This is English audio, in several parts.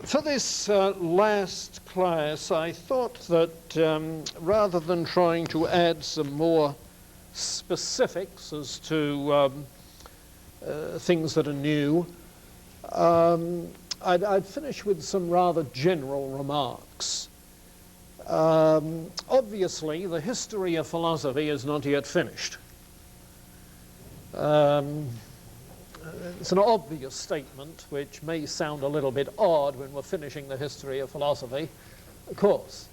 For this last class, I thought that rather than trying to add some more specifics as to things that are new, I'd finish with some rather general remarks. Obviously, the history of philosophy is not yet finished. It's an obvious statement which may sound a little bit odd when we're finishing the history of philosophy, of course,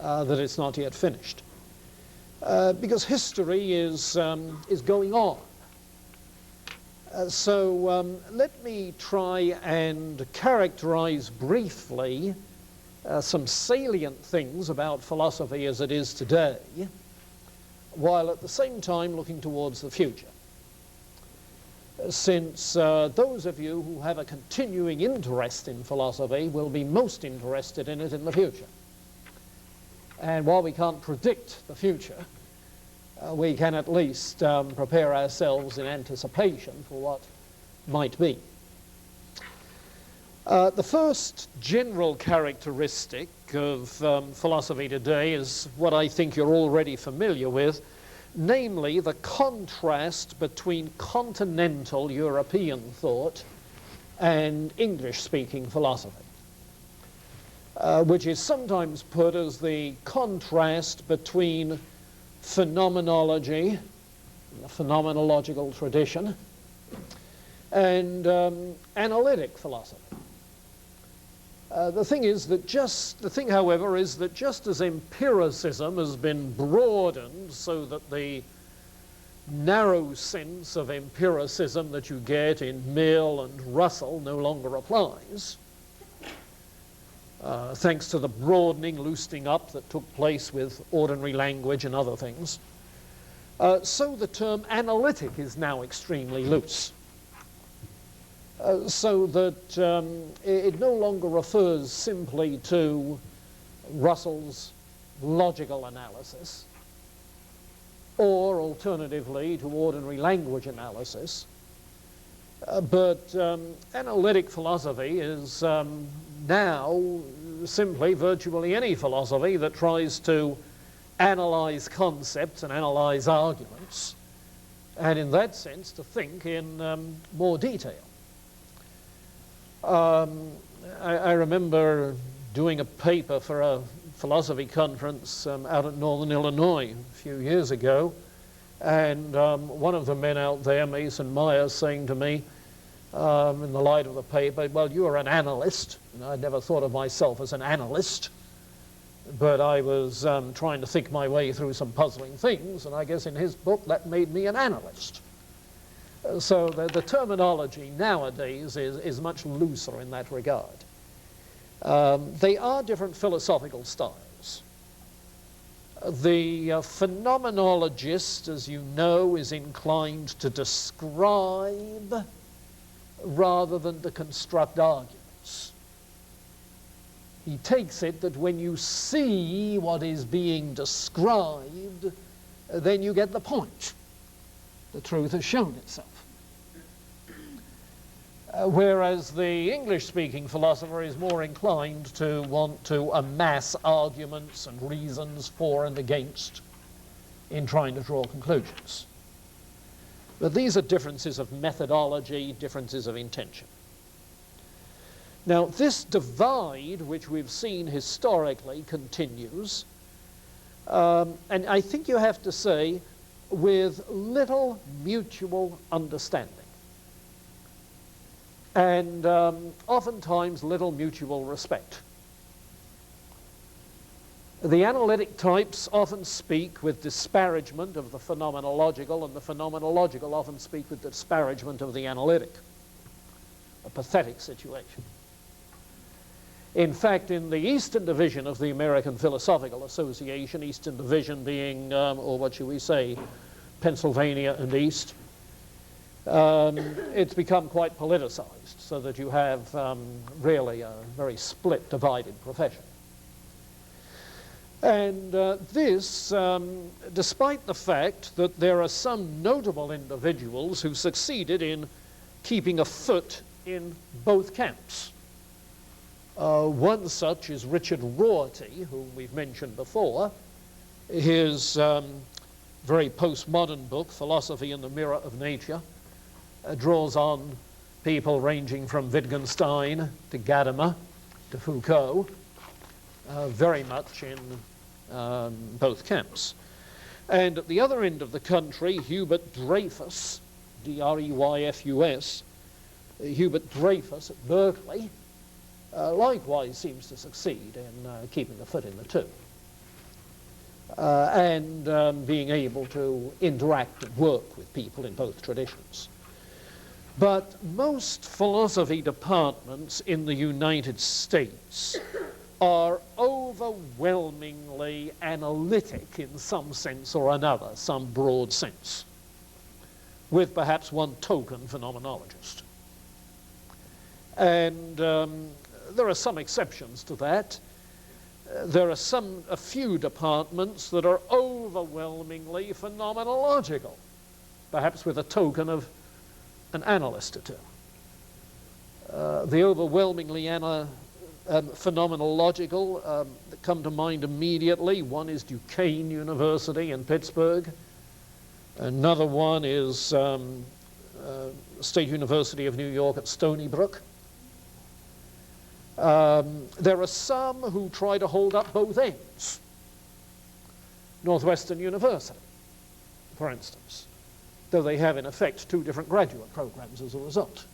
that it's not yet finished. Because history is going on. So let me try and characterize briefly some salient things about philosophy as it is today, while at the same time looking towards the future. Since those of you who have a continuing interest in philosophy will be most interested in it in the future. And while we can't predict the future, we can at least prepare ourselves in anticipation for what might be. The first general characteristic of philosophy today is what I think you're already familiar with, namely the contrast between continental European thought and English-speaking philosophy, which is sometimes put as the contrast between phenomenology, the phenomenological tradition, and analytic philosophy. The thing, however, is that just as empiricism has been broadened so that the narrow sense of empiricism that you get in Mill and Russell no longer applies, thanks to the broadening, loosening up that took place with ordinary language and other things, so the term analytic is now extremely loose. So that it no longer refers simply to Russell's logical analysis, or alternatively to ordinary language analysis, but analytic philosophy is now simply virtually any philosophy that tries to analyze concepts and analyze arguments, and in that sense to think in more detail. I remember doing a paper for a philosophy conference out at Northern Illinois a few years ago, and one of the men out there, Mason Myers, saying to me in the light of the paper, well, you are an analyst. And I'd never thought of myself as an analyst, but I was trying to think my way through some puzzling things, and I guess in his book that made me an analyst. So the terminology nowadays is much looser in that regard. They are different philosophical styles. The phenomenologist, as you know, is inclined to describe rather than to construct arguments. He takes it that when you see what is being described, then you get the point. The truth has shown itself. Whereas the English-speaking philosopher is more inclined to want to amass arguments and reasons for and against in trying to draw conclusions. But these are differences of methodology, differences of intention. Now, this divide, which we've seen historically, continues, and I think you have to say, with little mutual understanding. And oftentimes little mutual respect. The analytic types often speak with disparagement of the phenomenological, and the phenomenological often speak with disparagement of the analytic. A pathetic situation. In fact, in the Eastern Division of the American Philosophical Association, Eastern Division being, or what should we say, Pennsylvania and East, it's become quite politicized, so that you have really a very split, divided profession. And this, despite the fact that there are some notable individuals who succeeded in keeping a foot in both camps. One such is Richard Rorty, whom we've mentioned before. His very postmodern book, Philosophy in the Mirror of Nature, draws on people ranging from Wittgenstein to Gadamer to Foucault, very much in both camps. And at the other end of the country, Hubert Dreyfus, D-R-E-Y-F-U-S, Hubert Dreyfus at Berkeley, likewise seems to succeed in keeping a foot in the two and being able to interact and work with people in both traditions. But most philosophy departments in the United States are overwhelmingly analytic in some sense or another, some broad sense, with perhaps one token phenomenologist. And there are some exceptions to that. There are a few departments that are overwhelmingly phenomenological, perhaps with a token of an analyst or two. The overwhelmingly phenomenological that come to mind immediately, one is Duquesne University in Pittsburgh. Another one is State University of New York at Stony Brook. There are some who try to hold up both ends. Northwestern University, for instance, though they have in effect two different graduate programs as a result.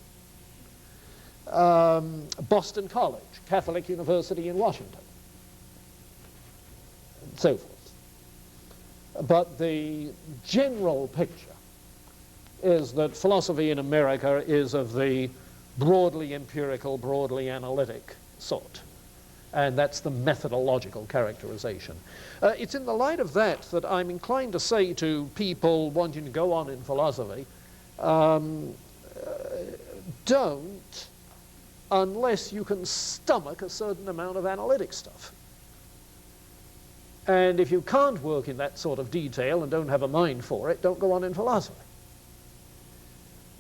Boston College, Catholic University in Washington, and so forth. But the general picture is that philosophy in America is of the broadly empirical, broadly analytic sort. And that's the methodological characterization. It's in the light of that that I'm inclined to say to people wanting to go on in philosophy, don't unless you can stomach a certain amount of analytic stuff. And if you can't work in that sort of detail and don't have a mind for it, don't go on in philosophy.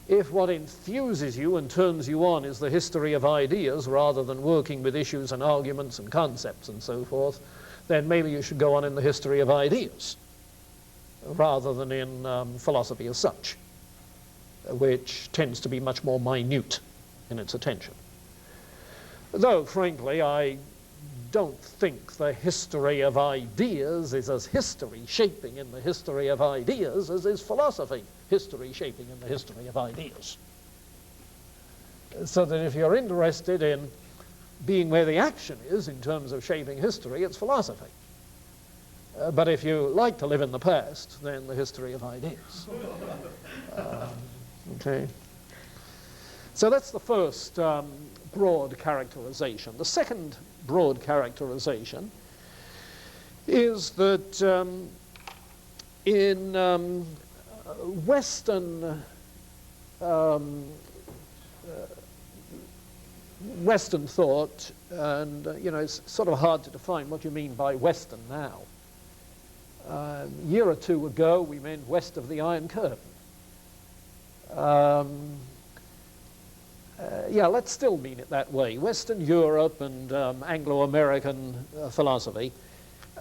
If what enthuses you and turns you on is the history of ideas rather than working with issues and arguments and concepts and so forth, then maybe you should go on in the history of ideas rather than in philosophy as such, which tends to be much more minute in its attention. Though, frankly, I don't think the history of ideas is as history shaping in the history of ideas as is philosophy history shaping in the history of ideas. So that if you're interested in being where the action is in terms of shaping history, it's philosophy. But if you like to live in the past, then the history of ideas. Okay. So that's the first broad characterization. The second broad characterization is that in Western thought, and it's sort of hard to define what you mean by Western now. A year or two ago, we meant west of the Iron Curtain. Yeah, let's still mean it that way. Western Europe and Anglo-American philosophy,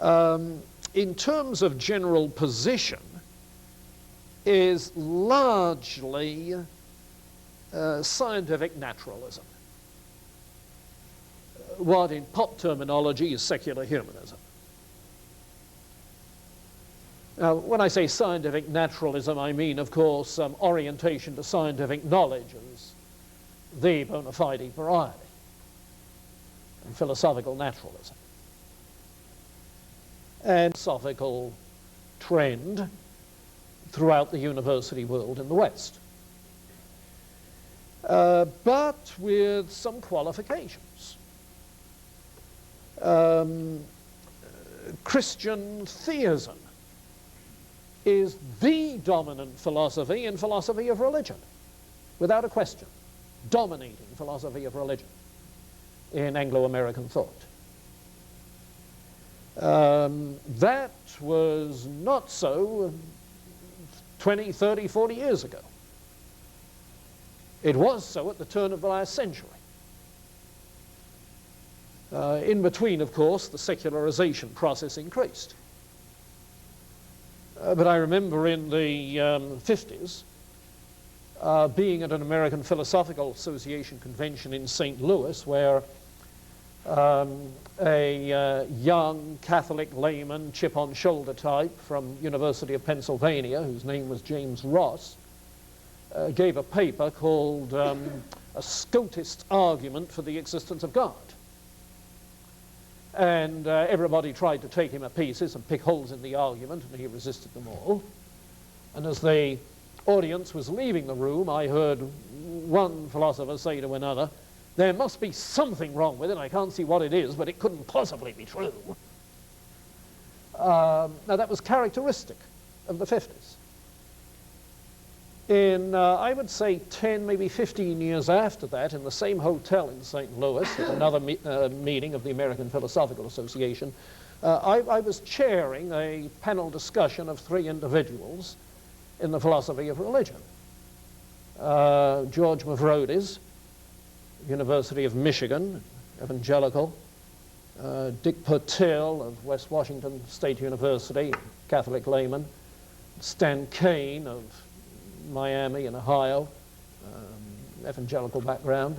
in terms of general position, is largely scientific naturalism. What in pop terminology is secular humanism. Now, when I say scientific naturalism, I mean, of course, orientation to scientific knowledge as the bona fide variety, and philosophical naturalism. And philosophical trend throughout the university world in the West. But with some qualifications. Christian theism is the dominant philosophy in philosophy of religion, without a question. Dominating philosophy of religion in Anglo-American thought. That was not so 20, 30, 40 years ago. It was so at the turn of the last century. In between, of course, the secularization process increased. But I remember in the 50s being at an American Philosophical Association convention in St. Louis, where a young Catholic layman, chip-on-shoulder type from University of Pennsylvania, whose name was James Ross, gave a paper called A Scotist Argument for the Existence of God. And everybody tried to take him to pieces and pick holes in the argument, and he resisted them all. And as the audience was leaving the room, I heard one philosopher say to another, "There must be something wrong with it. I can't see what it is, but it couldn't possibly be true." Now, that was characteristic of the 50s. In, I would say, 10, maybe 15 years after that, in the same hotel in St. Louis, at another meeting of the American Philosophical Association, I was chairing a panel discussion of 3 individuals in the philosophy of religion. George Mavrodis, University of Michigan, evangelical. Dick Pertil of West Washington State University, Catholic layman. Stan Kane of Miami in Ohio, evangelical background.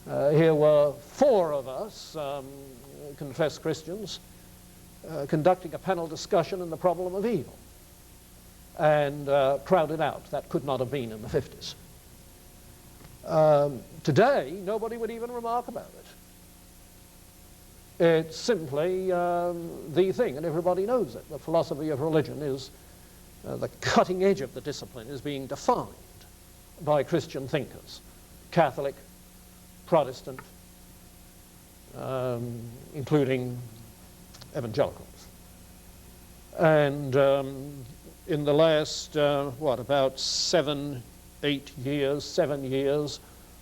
Here were 4 of us, confessed Christians, conducting a panel discussion on the problem of evil, and crowded out. That could not have been in the 50s. Today, nobody would even remark about it. It's simply the thing, and everybody knows it. The philosophy of religion is the cutting edge of the discipline is being defined by Christian thinkers, Catholic, Protestant, including evangelicals. And in the last, about 7 years,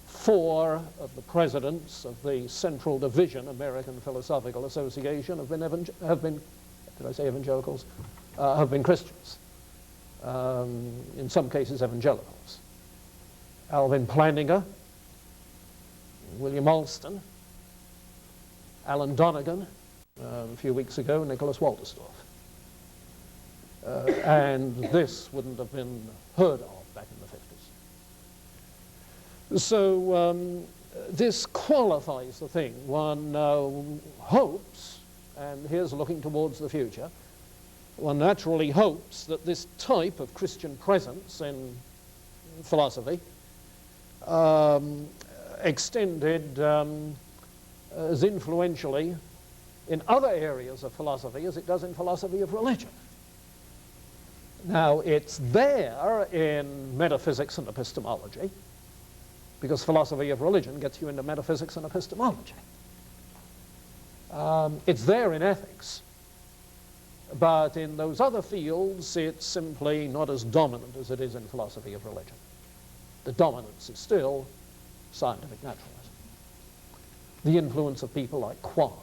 4 of the presidents of the Central Division American Philosophical Association have been did I say evangelicals? Have been Christians. In some cases evangelicals. Alvin Plantinga, William Alston, Alan Donegan, a few weeks ago, Nicholas Walterstorff. And this wouldn't have been heard of back in the 50s. So this qualifies the thing. One hopes, and here's looking towards the future, one naturally hopes that this type of Christian presence in philosophy extended as influentially in other areas of philosophy as it does in philosophy of religion. Now, it's there in metaphysics and epistemology, because philosophy of religion gets you into metaphysics and epistemology. It's there in ethics. But in those other fields, it's simply not as dominant as it is in philosophy of religion. The dominance is still scientific naturalism. The influence of people like Quine.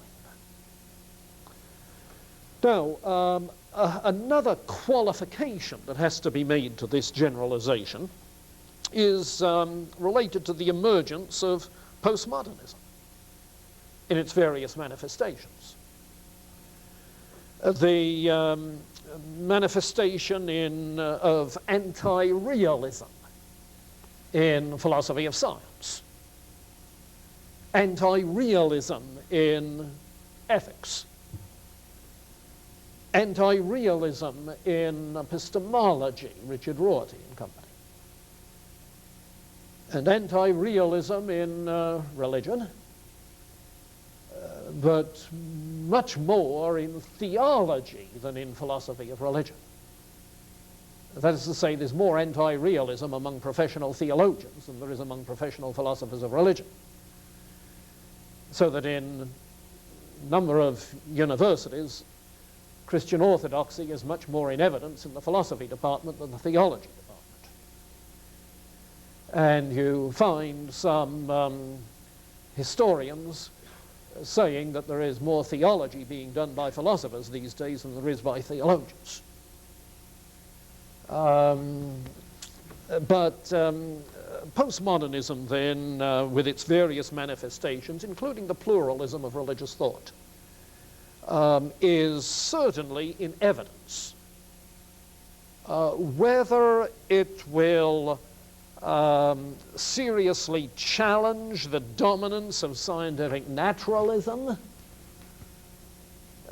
Now, another qualification that has to be made to this generalization is related to the emergence of postmodernism in its various manifestations. The manifestation of anti-realism in philosophy of science, anti-realism in ethics, anti-realism in epistemology, Richard Rorty and company, and anti-realism in religion, but much more in theology than in philosophy of religion. That is to say, there's more anti-realism among professional theologians than there is among professional philosophers of religion. So that in a number of universities, Christian orthodoxy is much more in evidence in the philosophy department than the theology department. And you find some historians saying that there is more theology being done by philosophers these days than there is by theologians. But Postmodernism then, with its various manifestations, including the pluralism of religious thought, is certainly in evidence. Whether it will seriously challenge the dominance of scientific naturalism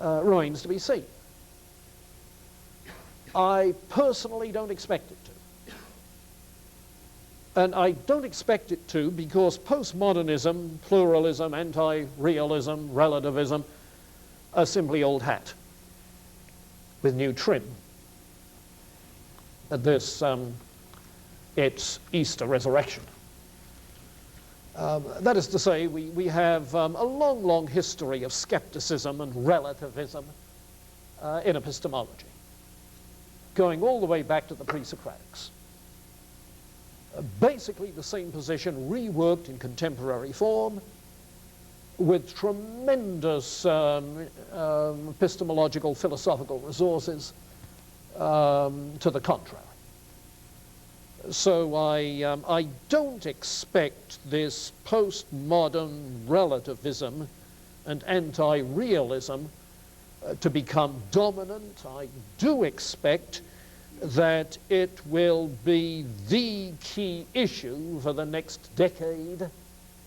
remains to be seen. I personally don't expect it to. And I don't expect it to because postmodernism, pluralism, anti-realism, relativism are simply old hat with new trim. At this, it's Easter resurrection. That is to say, we have a long, long history of skepticism and relativism in epistemology, going all the way back to the pre-Socratics. Basically the same position reworked in contemporary form with tremendous epistemological, philosophical resources to the contrary. So I don't expect this postmodern relativism and anti-realism to become dominant. I do expect that it will be the key issue for the next decade,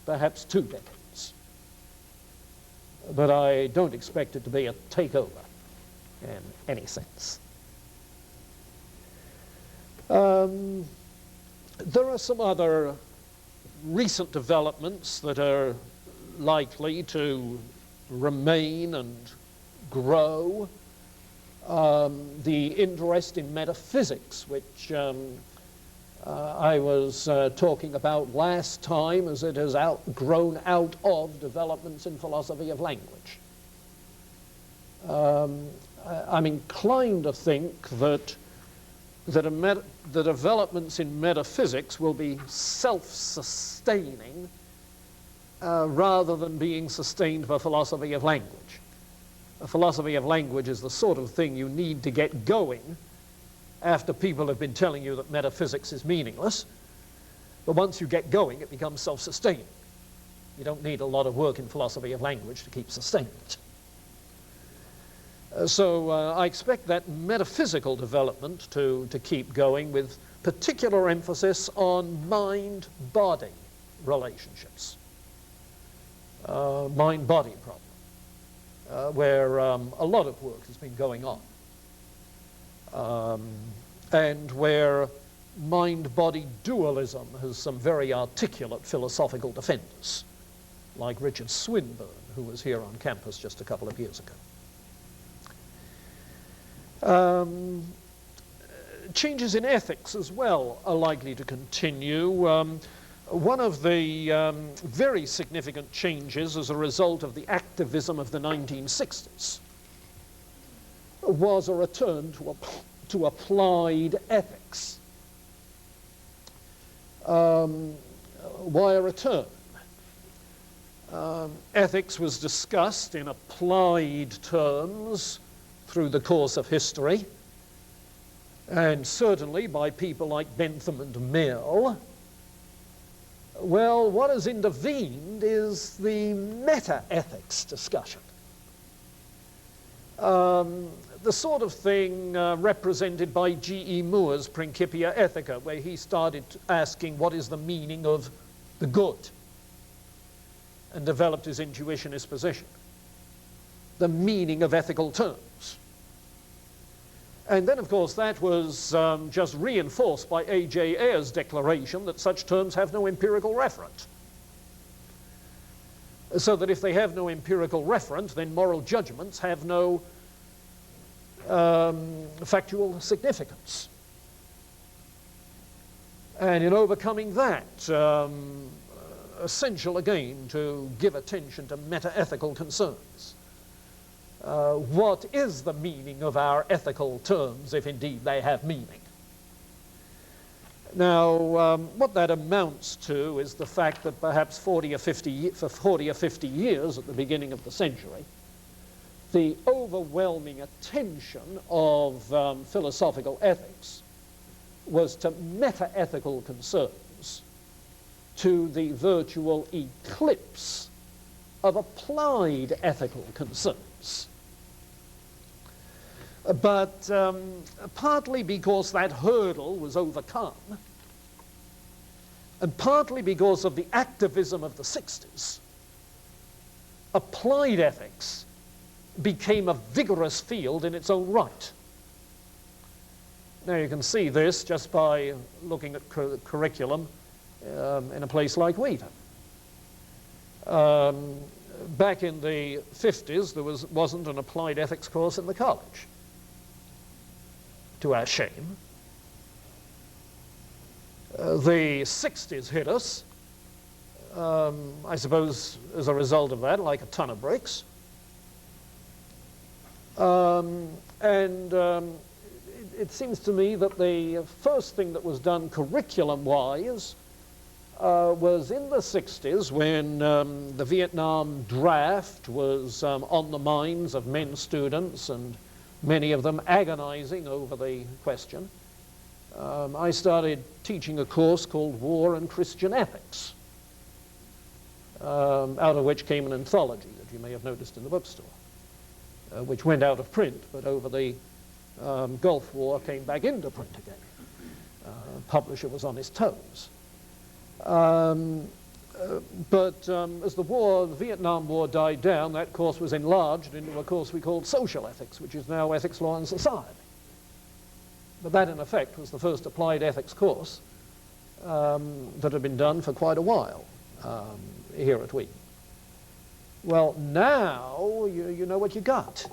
perhaps 2 decades. But I don't expect it to be a takeover in any sense. There are some other recent developments that are likely to remain and grow. The interest in metaphysics, which I was talking about last time, as it has grown out of developments in philosophy of language. I'm inclined to think that the developments in metaphysics will be self-sustaining rather than being sustained by philosophy of language. A philosophy of language is the sort of thing you need to get going after people have been telling you that metaphysics is meaningless. But once you get going, it becomes self-sustaining. You don't need a lot of work in philosophy of language to keep sustaining it. So I expect that metaphysical development to keep going with particular emphasis on mind-body relationships, mind-body problems. Where a lot of work has been going on, and where mind-body dualism has some very articulate philosophical defenders, like Richard Swinburne, who was here on campus just a couple of years ago. Changes in ethics as well are likely to continue. One of the very significant changes as a result of the activism of the 1960s was a return to applied ethics. Why a return? Ethics was discussed in applied terms through the course of history, and certainly by people like Bentham and Mill. Well, what has intervened is the meta-ethics discussion. The sort of thing represented by G.E. Moore's Principia Ethica, where he started asking what is the meaning of the good, and developed his intuitionist position. The meaning of ethical terms. And then, of course, that was just reinforced by A.J. Ayer's declaration that such terms have no empirical referent. So that if they have no empirical referent, then moral judgments have no factual significance. And in overcoming that, essential again to give attention to meta-ethical concerns. What is the meaning of our ethical terms, if indeed they have meaning? Now, what that amounts to is the fact that perhaps for 40 or 50 years at the beginning of the century, the overwhelming attention of philosophical ethics was to meta-ethical concerns to the virtual eclipse of applied ethical concerns. But partly because that hurdle was overcome, and partly because of the activism of the 60s, applied ethics became a vigorous field in its own right. Now you can see this just by looking at curriculum in a place like Wheaton. Back in the 50s, there wasn't an applied ethics course in the college, to our shame. The 60s hit us, I suppose as a result of that, like a ton of bricks. It seems to me that the first thing that was done curriculum-wise was in the 60s when the Vietnam draft was on the minds of men students, and many of them agonizing over the question. I started teaching a course called War and Christian Ethics, out of which came an anthology that you may have noticed in the bookstore, which went out of print, but over the Gulf War came back into print again. Publisher was on his toes. But as the Vietnam War died down, that course was enlarged into a course we called Social Ethics, which is now Ethics, Law and Society. But that, in effect, was the first applied ethics course that had been done for quite a while here at Wheaton. Well, now you know what you got.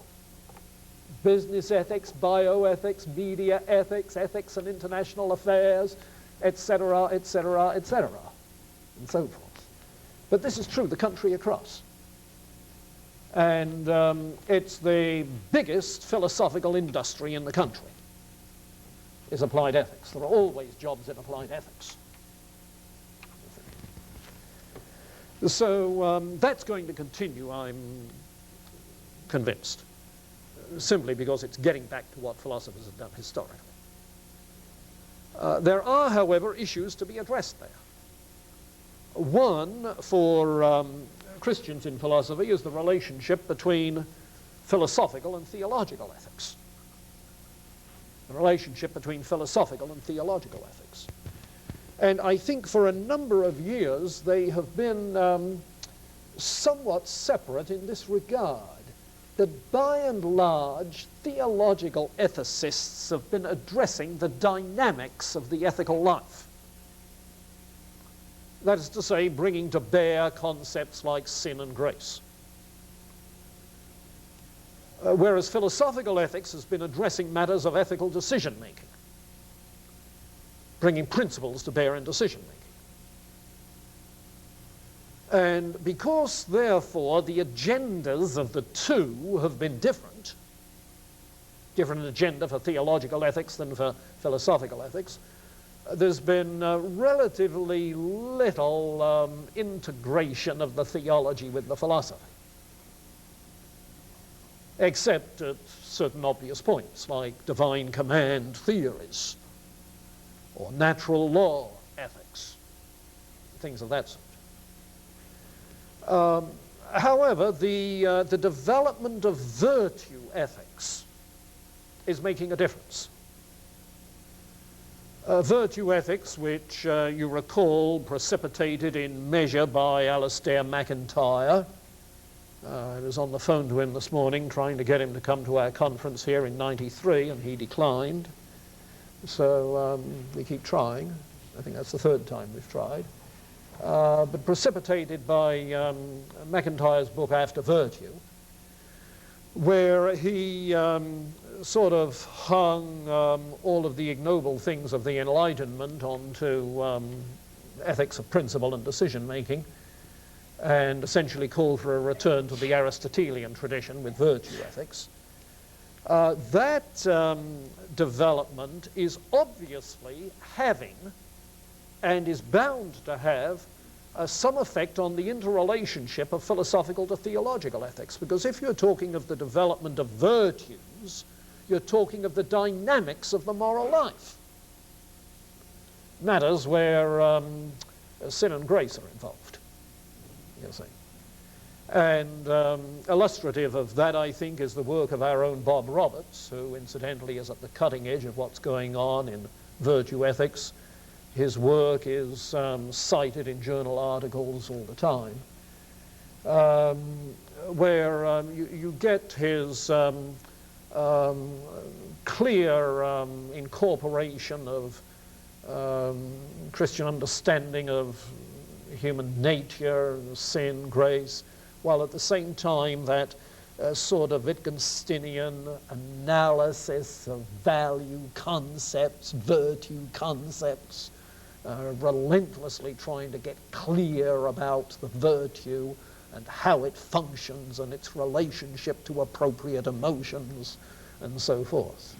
Business ethics, bioethics, media ethics, ethics and international affairs, etc., etc., etc., and so forth. But this is true the country across. And it's the biggest philosophical industry in the country, is applied ethics. There are always jobs in applied ethics. So that's going to continue, I'm convinced, simply because it's getting back to what philosophers have done historically. There are, however, issues to be addressed there. One, for Christians in philosophy, is the relationship between philosophical and theological ethics. The relationship between philosophical and theological ethics. And I think for a number of years they have been somewhat separate in this regard. That by and large, theological ethicists have been addressing the dynamics of the ethical life. That is to say, bringing to bear concepts like sin and grace. Whereas philosophical ethics has been addressing matters of ethical decision-making, bringing principles to bear in decision-making. And because, therefore, the agendas of the two have been different agenda for theological ethics than for philosophical ethics, there's been relatively little integration of the theology with the philosophy, except at certain obvious points, like divine command theories, or natural law ethics, things of that sort. However, the development of virtue ethics is making a difference. Virtue ethics, which you recall precipitated in measure by Alistair McIntyre. I was on the phone to him this morning trying to get him to come to our conference here in '93, and he declined. So we keep trying. I think that's the third time we've tried. But precipitated by McIntyre's book After Virtue, where he sort of hung all of the ignoble things of the Enlightenment onto ethics of principle and decision-making, and essentially called for a return to the Aristotelian tradition with virtue ethics. That development is obviously having, and is bound to have, some effect on the interrelationship of philosophical to theological ethics. Because if you're talking of the development of virtues, you're talking of the dynamics of the moral life. Matters where sin and grace are involved, you see. And illustrative of that, I think, is the work of our own Bob Roberts, who incidentally is at the cutting edge of what's going on in virtue ethics. His work is cited in journal articles all the time, where you get his clear incorporation of Christian understanding of human nature, sin, grace, while at the same time that sort of Wittgensteinian analysis of value concepts, virtue concepts, relentlessly trying to get clear about the virtue and how it functions and its relationship to appropriate emotions and so forth.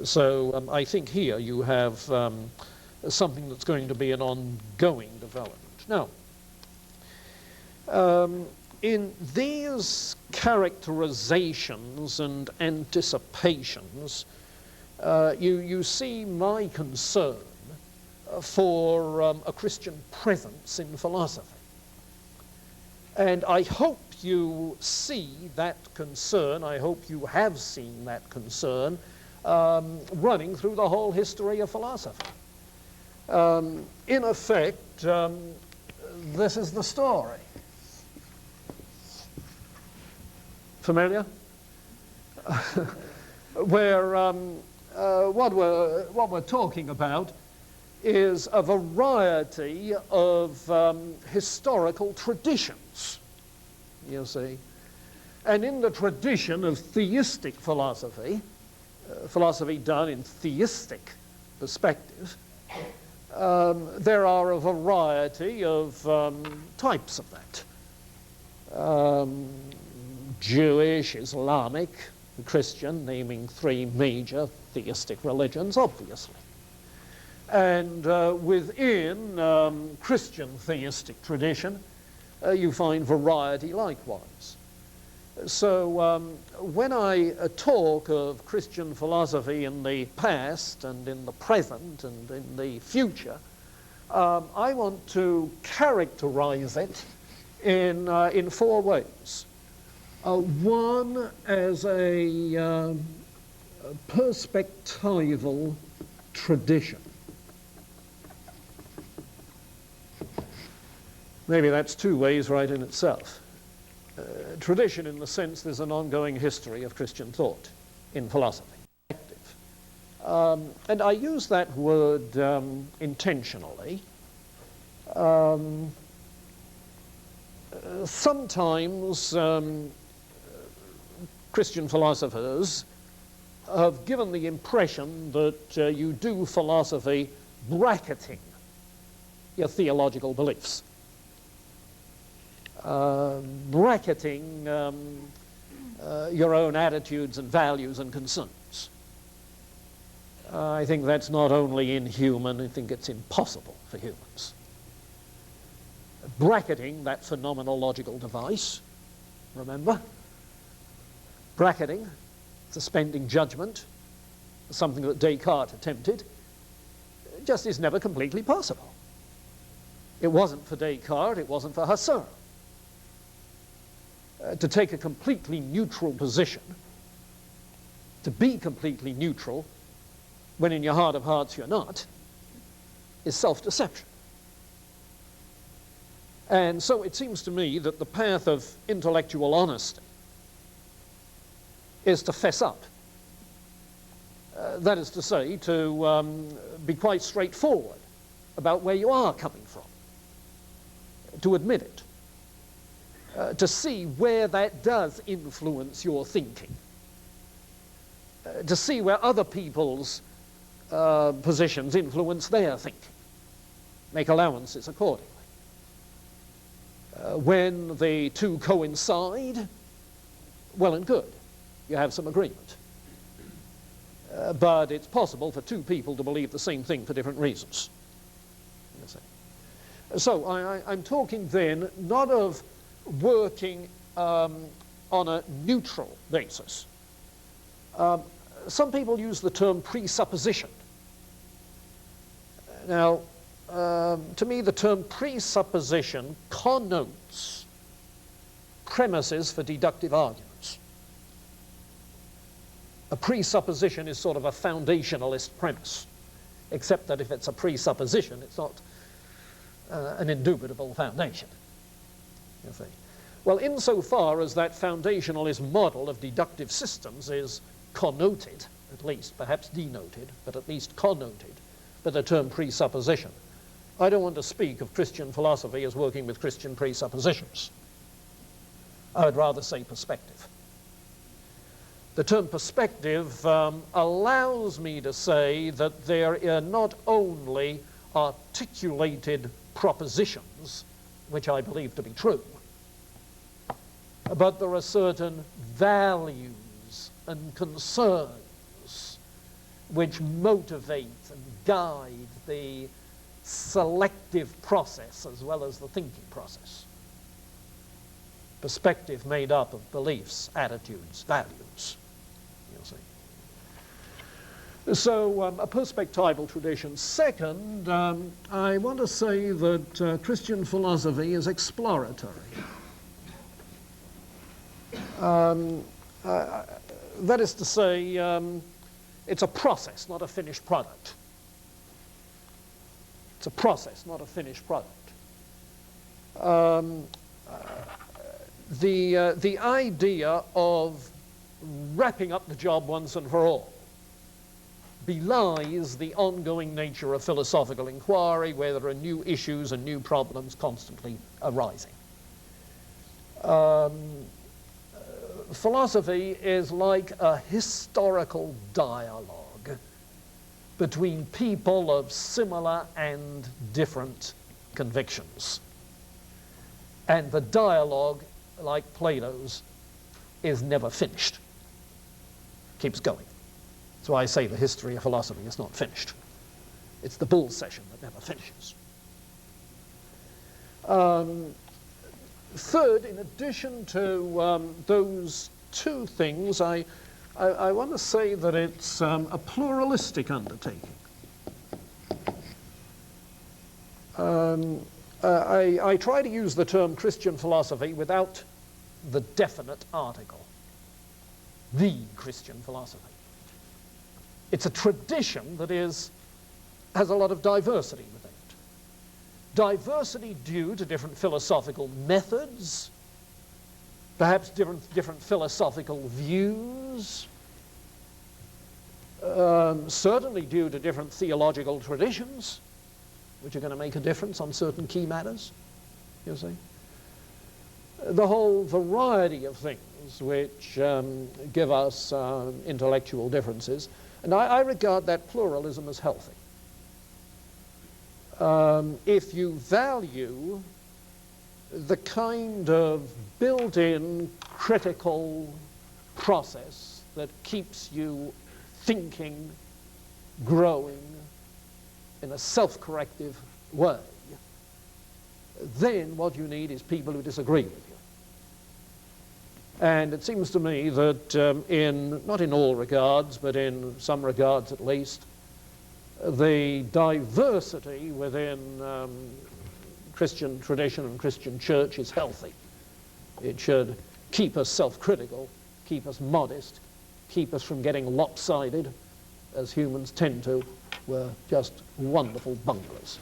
So I think here you have something that's going to be an ongoing development. Now, in these characterizations and anticipations, you see my concern for a Christian presence in philosophy. And I hope you see that concern, I hope you have seen that concern running through the whole history of philosophy. In effect, this is the story. Familiar? Where what we're talking about is a variety of historical traditions, you see. And in the tradition of theistic philosophy, philosophy done in theistic perspective, there are a variety of types of that. Jewish, Islamic, Christian, naming three major theistic religions, obviously. And within Christian theistic tradition, you find variety likewise. So when I talk of Christian philosophy in the past and in the present and in the future, I want to characterize it in four ways. One as a perspectival tradition. Maybe that's two ways right in itself. Tradition in the sense there's an ongoing history of Christian thought in philosophy. And I use that word intentionally. Sometimes Christian philosophers have given the impression that you do philosophy bracketing your theological beliefs. Bracketing your own attitudes and values and concerns. I think that's not only inhuman, I think it's impossible for humans. Bracketing, that phenomenological device, remember? Bracketing, suspending judgment, something that Descartes attempted, just is never completely possible. It wasn't for Descartes, it wasn't for Husserl. To take a completely neutral position, to be completely neutral, when in your heart of hearts you're not, is self-deception. And so it seems to me that the path of intellectual honesty is to fess up. That is to say, to be quite straightforward about where you are coming from, to admit it. To see where that does influence your thinking, to see where other people's positions influence their thinking, make allowances accordingly. When the two coincide, well and good, you have some agreement. But it's possible for two people to believe the same thing for different reasons. So I'm talking then not of working on a neutral basis. Some people use the term presupposition. Now, to me, the term presupposition connotes premises for deductive arguments. A presupposition is sort of a foundationalist premise, except that if it's a presupposition, it's not an indubitable foundation, you see. Well, insofar as that foundationalist model of deductive systems is connoted, at least, perhaps denoted, but at least connoted by the term presupposition, I don't want to speak of Christian philosophy as working with Christian presuppositions. I would rather say perspective. The term perspective allows me to say that there are not only articulated propositions, which I believe to be true, but there are certain values and concerns which motivate and guide the selective process as well as the thinking process. Perspective made up of beliefs, attitudes, values, you'll see. So a perspectival tradition. Second, I want to say that Christian philosophy is exploratory. That is to say, it's a process, not a finished product. It's a process, not a finished product. The idea of wrapping up the job once and for all belies the ongoing nature of philosophical inquiry, where there are new issues and new problems constantly arising. Philosophy is like a historical dialogue between people of similar and different convictions. And the dialogue, like Plato's, is never finished. Keeps going. That's why I say the history of philosophy is not finished. It's the bull session that never finishes. Third, in addition to those two things, I want to say that it's a pluralistic undertaking. I try to use the term Christian philosophy without the definite article, the Christian philosophy. It's a tradition that has a lot of diversity within it. Diversity due to different philosophical methods, perhaps different philosophical views, certainly due to different theological traditions, which are going to make a difference on certain key matters, you see. The whole variety of things which give us intellectual differences, and I regard that pluralism as healthy. If you value the kind of built-in critical process that keeps you thinking, growing in a self-corrective way, then what you need is people who disagree with you. And it seems to me that not in all regards, but in some regards at least, the diversity within Christian tradition and Christian church is healthy. It should keep us self-critical, keep us modest, keep us from getting lopsided, as humans tend to. We're just wonderful bunglers.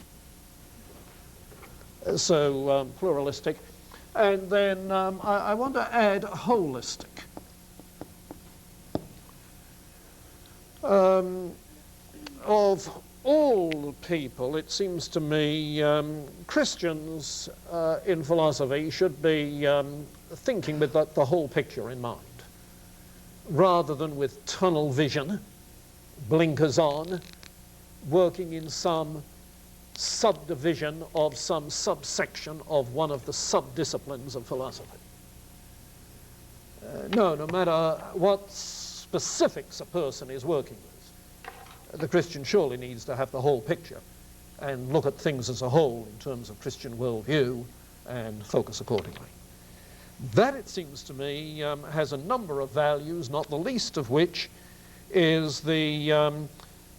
So pluralistic. And then I want to add holistic. Of all people, it seems to me, Christians in philosophy should be thinking with the whole picture in mind, rather than with tunnel vision, blinkers on, working in some subdivision of some subsection of one of the subdisciplines of philosophy. No matter what specifics a person is working with, the Christian surely needs to have the whole picture and look at things as a whole in terms of Christian worldview and focus accordingly. That, it seems to me, has a number of values, not the least of which is the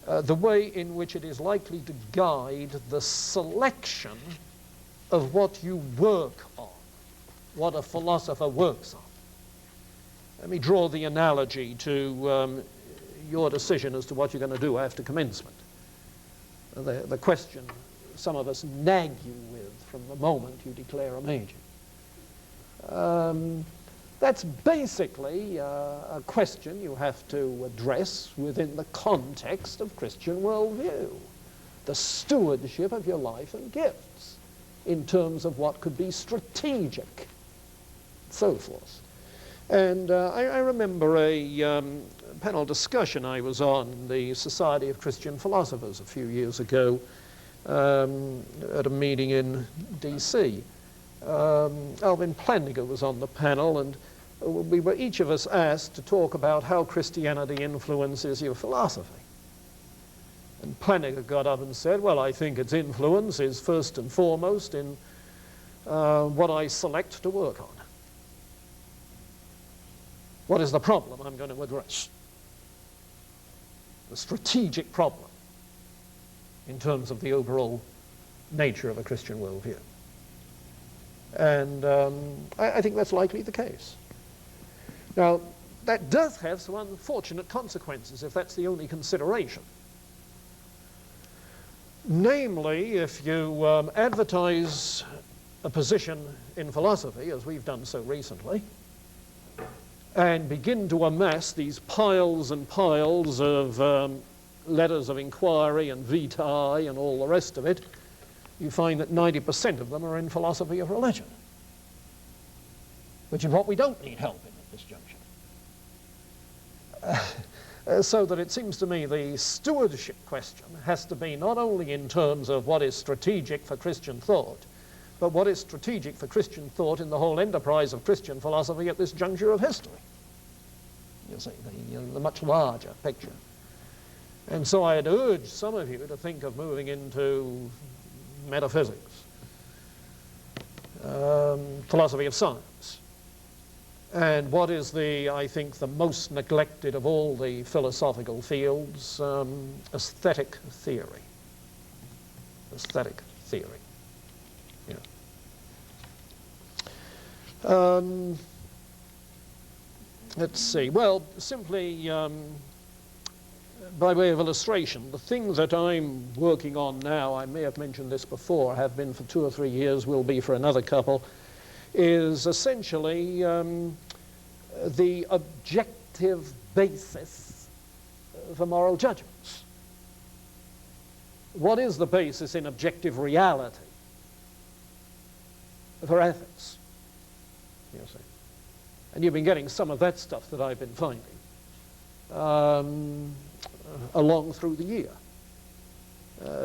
the way in which it is likely to guide the selection of what you work on, what a philosopher works on. Let me draw the analogy to your decision as to what you're going to do after commencement. The question some of us nag you with from the moment you declare a major. That's basically a question you have to address within the context of Christian worldview. The stewardship of your life and gifts in terms of what could be strategic, so forth. And I remember a panel discussion I was on, the Society of Christian Philosophers, a few years ago, at a meeting in D.C. Alvin Plantinga was on the panel, and we were each of us asked to talk about how Christianity influences your philosophy. And Plantinga got up and said, well, I think its influence is first and foremost in what I select to work on. What is the problem I'm going to address? The strategic problem in terms of the overall nature of a Christian worldview. And I think that's likely the case. Now, that does have some unfortunate consequences if that's the only consideration. Namely, if you advertise a position in philosophy, as we've done so recently, and begin to amass these piles and piles of letters of inquiry and vitae and all the rest of it, you find that 90% of them are in philosophy of religion, which is what we don't need help in at this junction. So that it seems to me the stewardship question has to be not only in terms of what is strategic for Christian thought, but what is strategic for Christian thought in the whole enterprise of Christian philosophy at this juncture of history. You see, the much larger picture. And so I had urged some of you to think of moving into metaphysics, philosophy of science, and what is I think, the most neglected of all the philosophical fields, aesthetic theory. Aesthetic theory. Yeah. Let's see. Well, simply by way of illustration, the thing that I'm working on now, I may have mentioned this before, have been for 2 or 3 years, will be for another couple, is essentially the objective basis for moral judgments. What is the basis in objective reality for ethics? You see. And you've been getting some of that stuff that I've been finding along through the year,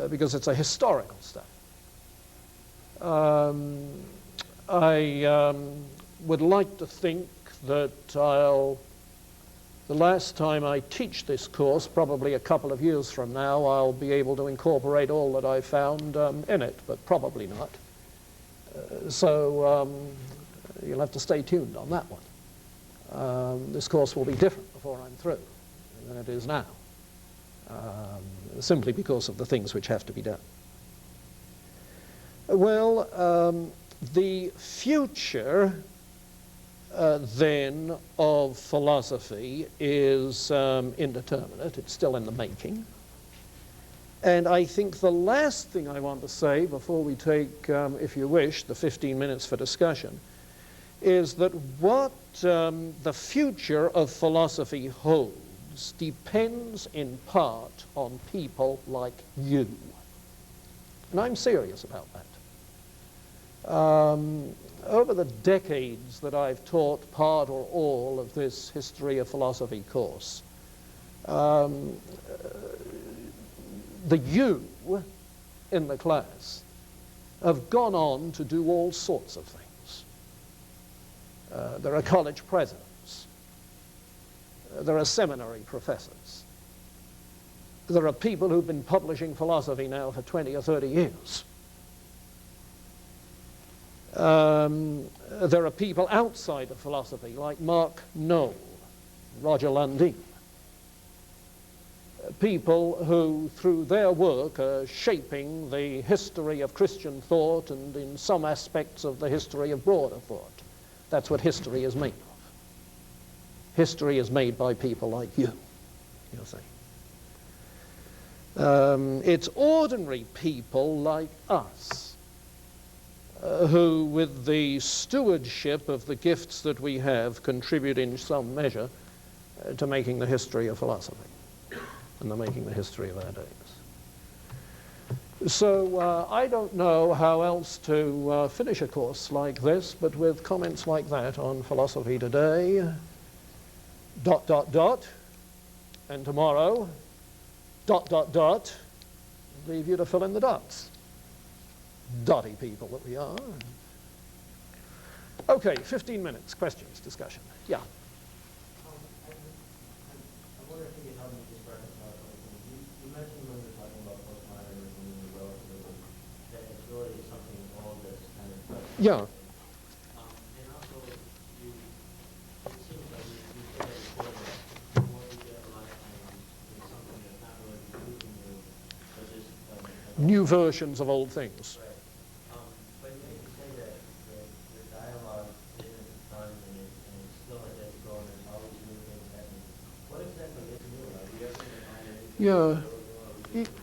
because it's a historical stuff. I would like to think that the last time I teach this course, probably a couple of years from now, I'll be able to incorporate all that I found in it, but probably not. So you'll have to stay tuned on that one. This course will be different before I'm through than it is now, simply because of the things which have to be done. Well, the future then of philosophy is indeterminate. It's still in the making. And I think the last thing I want to say before we take, if you wish, the 15 minutes for discussion, is that what the future of philosophy holds depends in part on people like you. And I'm serious about that. Over the decades that I've taught part or all of this history of philosophy course, the you in the class have gone on to do all sorts of things. There are college presidents. There are seminary professors. There are people who've been publishing philosophy now for 20 or 30 years. There are people outside of philosophy like Mark Knoll, Roger Lundin. people who, through their work, are shaping the history of Christian thought and in some aspects of the history of broader thought. That's what history is made of. History is made by people like you see. It's ordinary people like us who, with the stewardship of the gifts that we have, contribute in some measure to making the history of philosophy and to making the history of our days. So I don't know how else to finish a course like this, but with comments like that on philosophy today, ... and tomorrow, ... leave you to fill in the dots. Dotty people that we are. Okay, 15 minutes, questions, discussion. Yeah. I wonder if you could help me just reconcile a couple things. You mentioned when you were talking about postmodernism and relativism that it's really something all that's kind of present. Yeah. And also, it seems like you said that before that the more you get a lifetime in something that's not really including you, but just New versions of old things. Right. But you say that the dialogue isn't done and it's still has to go and there's always new things happening. What exactly is new? Are we ever going to find anything?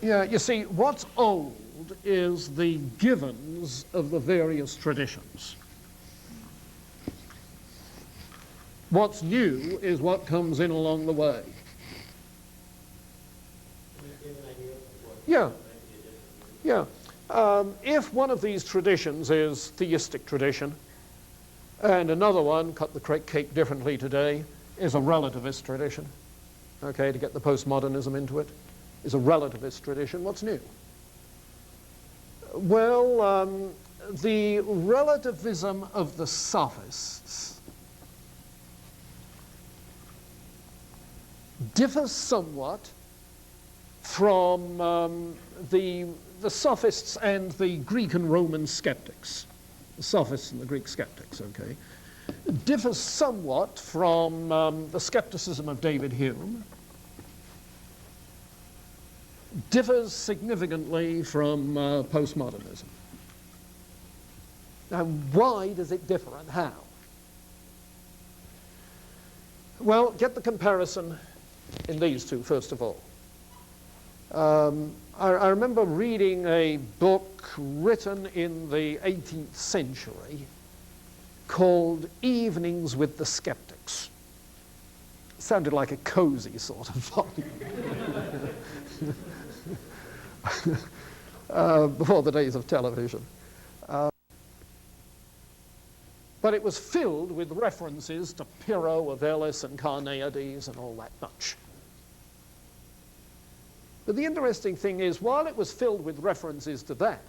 Yeah, you see, what's old is the givens of the various traditions. What's new is what comes in along the way. Can you give an idea of what Yeah. might be a different? Yeah. If one of these traditions is theistic tradition, and another one, cut the cake differently today, is a relativist tradition, okay, to get the postmodernism into it, is a relativist tradition, what's new? Well, the relativism of the sophists differs somewhat from the sophists and the Greek and Roman skeptics. The sophists and the Greek skeptics, okay, differs somewhat from the skepticism of David Hume, differs significantly from postmodernism. Now, why does it differ and how? Well, get the comparison in these two, first of all. I remember reading a book written in the 18th century called Evenings with the Sceptics. Sounded like a cozy sort of volume. Before the days of television. But it was filled with references to Pyrrho of Elis and Carneades and all that much. But the interesting thing is, while it was filled with references to that,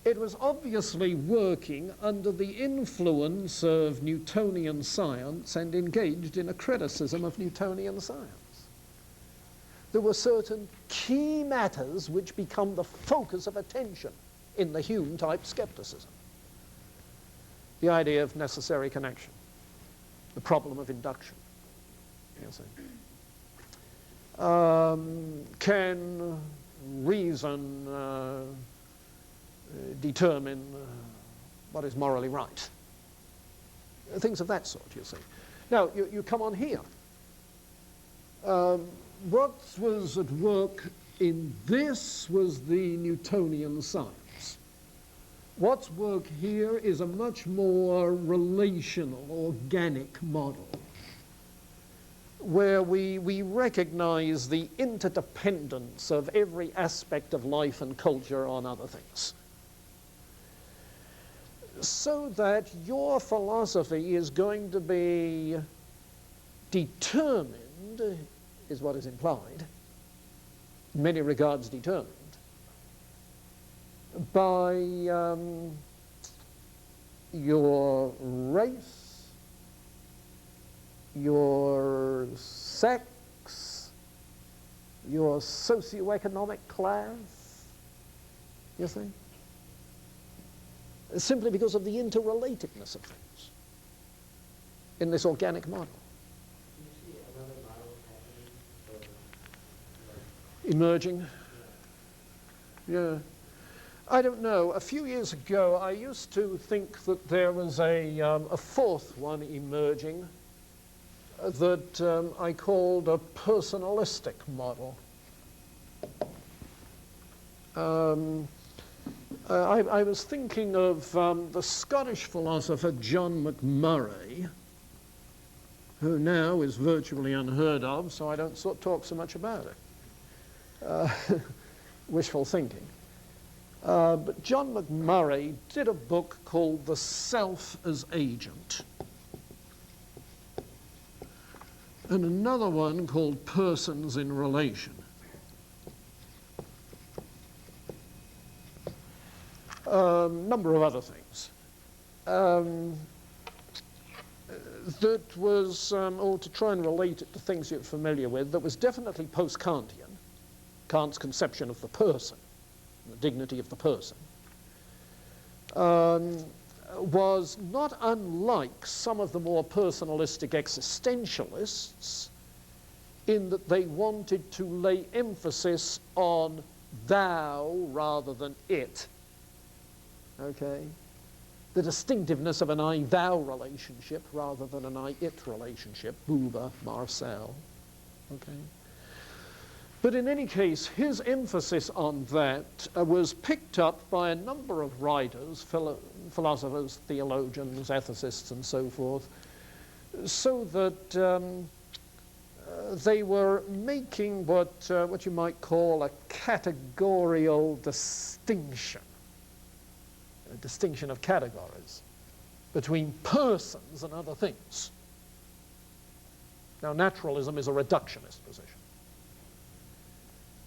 it was obviously working under the influence of Newtonian science and engaged in a criticism of Newtonian science. There were certain key matters which become the focus of attention in the Hume-type skepticism. The idea of necessary connection, the problem of induction. You see. Can reason determine what is morally right? Things of that sort, you see. Now, you come on here. What was at work in this was the Newtonian science. What's work here is a much more relational, organic model, where we recognize the interdependence of every aspect of life and culture on other things. So that your philosophy is going to be determined, is what is implied, in many regards determined, by your race, your sex, your socioeconomic class, you see? Simply because of the interrelatedness of things in this organic model. Do you see another model happening Emerging? Yeah. I don't know. A few years ago, I used to think that there was a fourth one emerging that I called a personalistic model. I was thinking of the Scottish philosopher John McMurray, who now is virtually unheard of, so I don't talk so much about it. Wishful thinking. But John McMurray did a book called The Self as Agent, and another one called Persons in Relation. Number of other things. That was, or to try and relate it to things you're familiar with, that was definitely post-Kantian, Kant's conception of the person, the dignity of the person, was not unlike some of the more personalistic existentialists in that they wanted to lay emphasis on thou rather than it. Okay? The distinctiveness of an I-thou relationship rather than an I-it relationship, Buber, Marcel. Okay? But in any case, his emphasis on that was picked up by a number of writers, philosophers, theologians, ethicists, and so forth, so that they were making what you might call a categorical distinction, a distinction of categories between persons and other things. Now, naturalism is a reductionist position.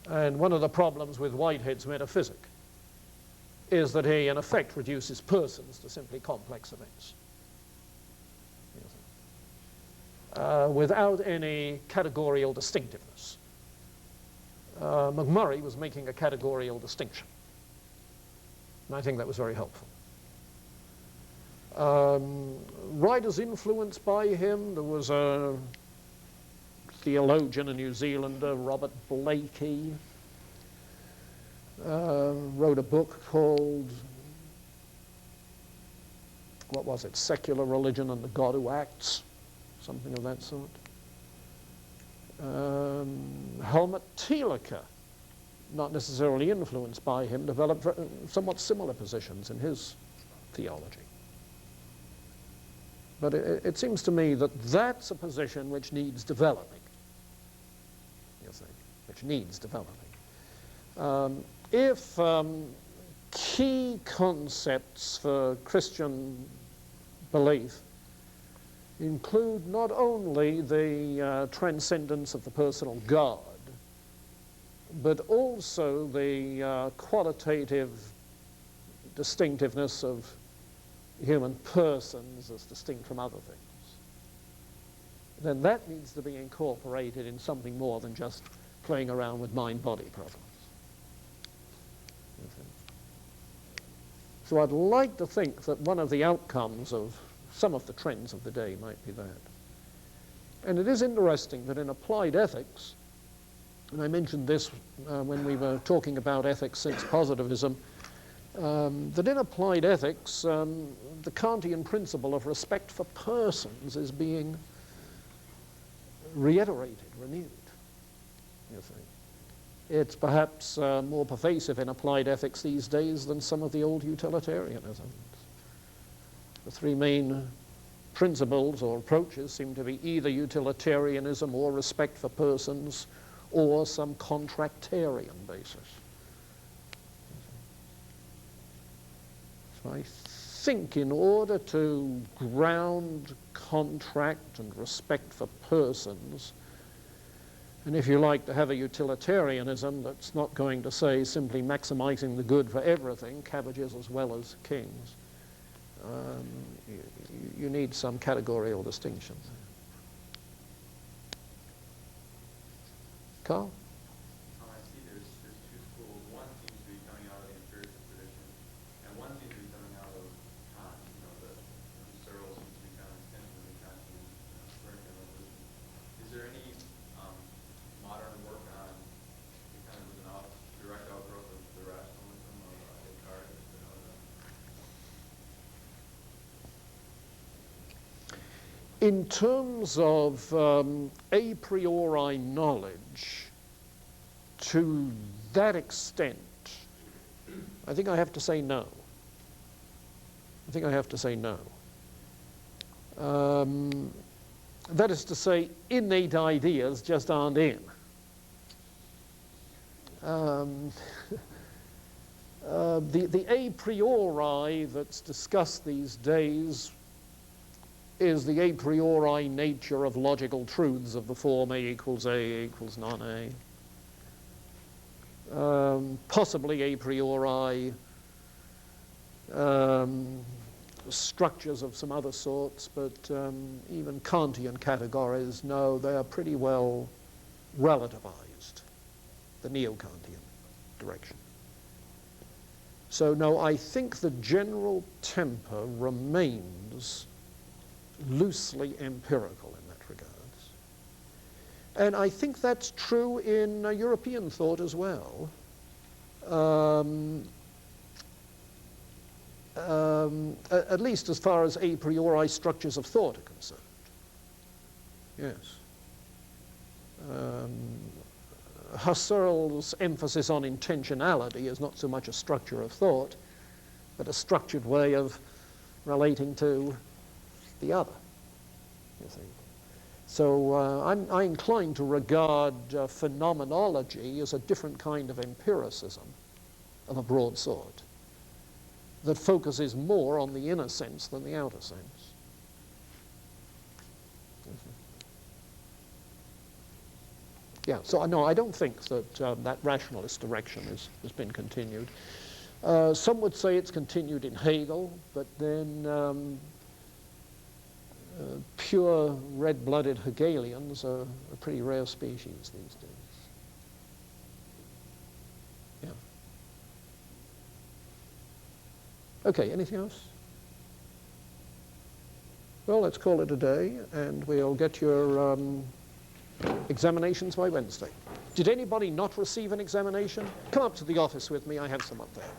And one of the problems with Whitehead's metaphysic is that he, in effect, reduces persons to simply complex events, without any categorical distinctiveness. McMurray was making a categorical distinction, and I think that was very helpful. Writers influenced by him, there was a theologian, a New Zealander, Robert Blakey, wrote a book called, what was it, Secular Religion and the God Who Acts, something of that sort. Helmut Teleca, not necessarily influenced by him, developed somewhat similar positions in his theology. But it seems to me that that's a position which needs developing. Which needs developing. If key concepts for Christian belief include not only the transcendence of the personal God, but also the qualitative distinctiveness of human persons as distinct from other things, then that needs to be incorporated in something more than just playing around with mind-body problems. So I'd like to think that one of the outcomes of some of the trends of the day might be that. And it is interesting that in applied ethics, and I mentioned this when we were talking about ethics since positivism, that in applied ethics, the Kantian principle of respect for persons is being reiterated, renewed. You think. It's perhaps more pervasive in applied ethics these days than some of the old utilitarianisms. The three main principles or approaches seem to be either utilitarianism or respect for persons or some contractarian basis. So I think in order to ground contract and respect for persons, and if you like to have a utilitarianism that's not going to say simply maximizing the good for everything, cabbages as well as kings, you need some categorical distinctions. Carl? I see there's two schools. One seems to be coming out of the empirical tradition, and one seems to be coming out of Kant. The Searle seems to be kind of extensively Kantian, learning evolution. Is there any modern work on the kind of In terms of a priori knowledge, to that extent, I think I have to say no. I think I have to say no. That is to say, innate ideas just aren't in. The a priori that's discussed these days is the a priori nature of logical truths of the form A equals non-A. Possibly a priori structures of some other sorts, but even Kantian categories, no, they are pretty well relativized, the neo-Kantian direction. So no, I think the general temper remains loosely empirical in that regards. And I think that's true in European thought as well. At least as far as a priori structures of thought are concerned. Yes. Husserl's emphasis on intentionality is not so much a structure of thought, but a structured way of relating to the other, you see. So I'm inclined to regard phenomenology as a different kind of empiricism of a broad sort that focuses more on the inner sense than the outer sense. Yeah, so no, I don't think that that rationalist direction has been continued. Some would say it's continued in Hegel, but then pure red-blooded Hegelians are a pretty rare species these days. Yeah. Okay, anything else? Well, let's call it a day, and we'll get your examinations by Wednesday. Did anybody not receive an examination? Come up to the office with me. I have some up there.